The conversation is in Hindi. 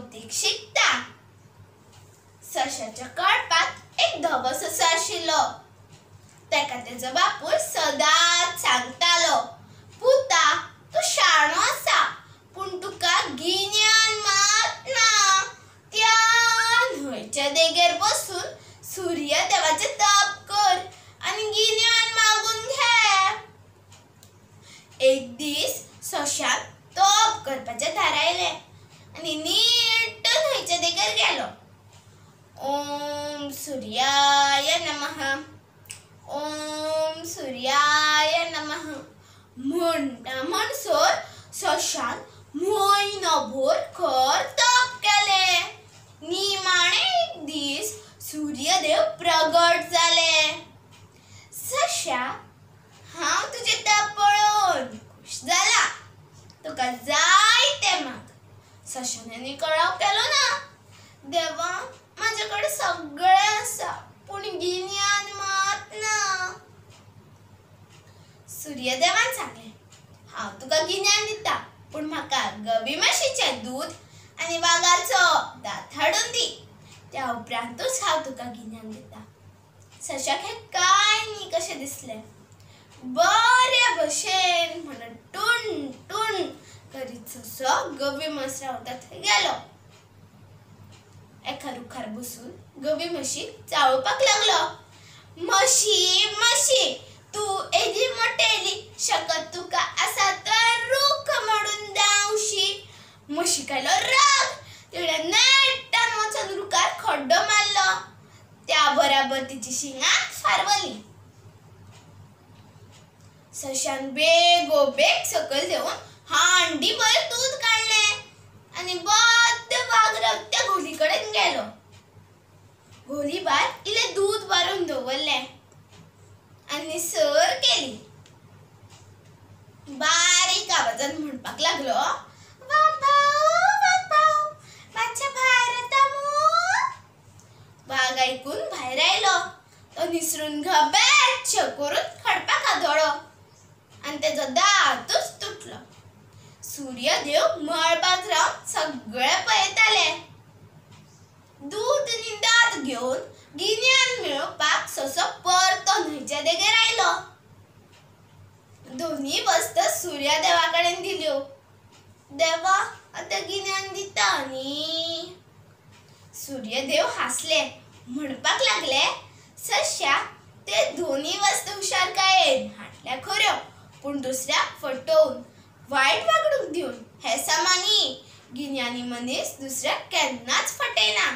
कौतिक शिकता। सशाच्या कळपात एक धवो ससो आशिल्लो। तेका तेजो बापूय सदांच सांगतालो, पुता तू शाणो आसा, पण तुका गिन्यान मात ना। त्या न्हंयच्या देगेर बसून सूर्य देवाचे तप कर आनी गिन्यान मागून घे। एक दीस सशान तप करपाचे थारायले आनी नीट न्हंयच्या देगेर गेलो। ओम सूर्याय नमः, ओम सूर्याय नमः म्हणटा म्हणसर सशान म्हयनोभर खर तप केले। निमाणे एक दीस सूर्यदेव प्रगट जाले। सशा, हांव तुजें तप पळोवन खुश जाला, तुका जाय तें माग। सशाने कळाव केलो ना, देवा माझे कडेन सगळें आसा, पूण गिन्यान मात ना। सूर्यदेवान सांगले, हांव तुका गिन्यान दिता, पूण म्हाका गवी म्हशीचें दूध आनी वागाचो दांत हाडून दी, त्या उपरांतूच हांव तुका गिन्यान दिता। सशाक हें कांय न्ही कशें दिसलें। बरे भशेन म्हणून टून टून करीत ससो गवी म्हस रावता थंय गेलो। एका रुखार बसून गवी म्हशीक चाळोवपाक लागलो। म्हशी म्हशी, तू एदी मोटेली, शकत तुका आसा तर रूख मोडून दावशी। म्हशीक आयलो राग, तिणे नेट्टान वचून रुखार खड्डो मारलो, त्या बराबर तिची शिंगां फारवली। सशान बेगोबेग सकयल देऊन हांडीभर दूध काडलें आनी बद्द वाग रावत्या घोली कडेन गेलो। घोली भायर इल्लें दूध वारून दवरलें आनी सर केली। बारीक आवाजान म्हणपाक लागलो, वाघ मातशें भायर येता मूं। वाघ आयकून भायर आयलो। तो निसरून घबेच्छ करून खडपाक आदळ्ळो आनी तेजो दांतूच तुटलो। सूर्यदेव मळबात रावन सगळें पळयताले। दूध आनी दांत घेवन गिन्यान मेळोवपाक ससो परतो न्हंयच्या देगेर आयलो। दोनी वस्त सूर्यदेवा कडेन दिल्यो। देवा, आतां गिन्यान दिता न्ही। सूर्यदेव हांसले, म्हणपाक लागले, सश्या, ते दोनी वस्त हुशारकायेन हाडल्या खऱ्यो, पूण दुसऱ्याक फटोवन वायट वागणूक दिवन हें समानी। गिन्यानी मनीस दुसऱ्याक केन्नाच फटयना।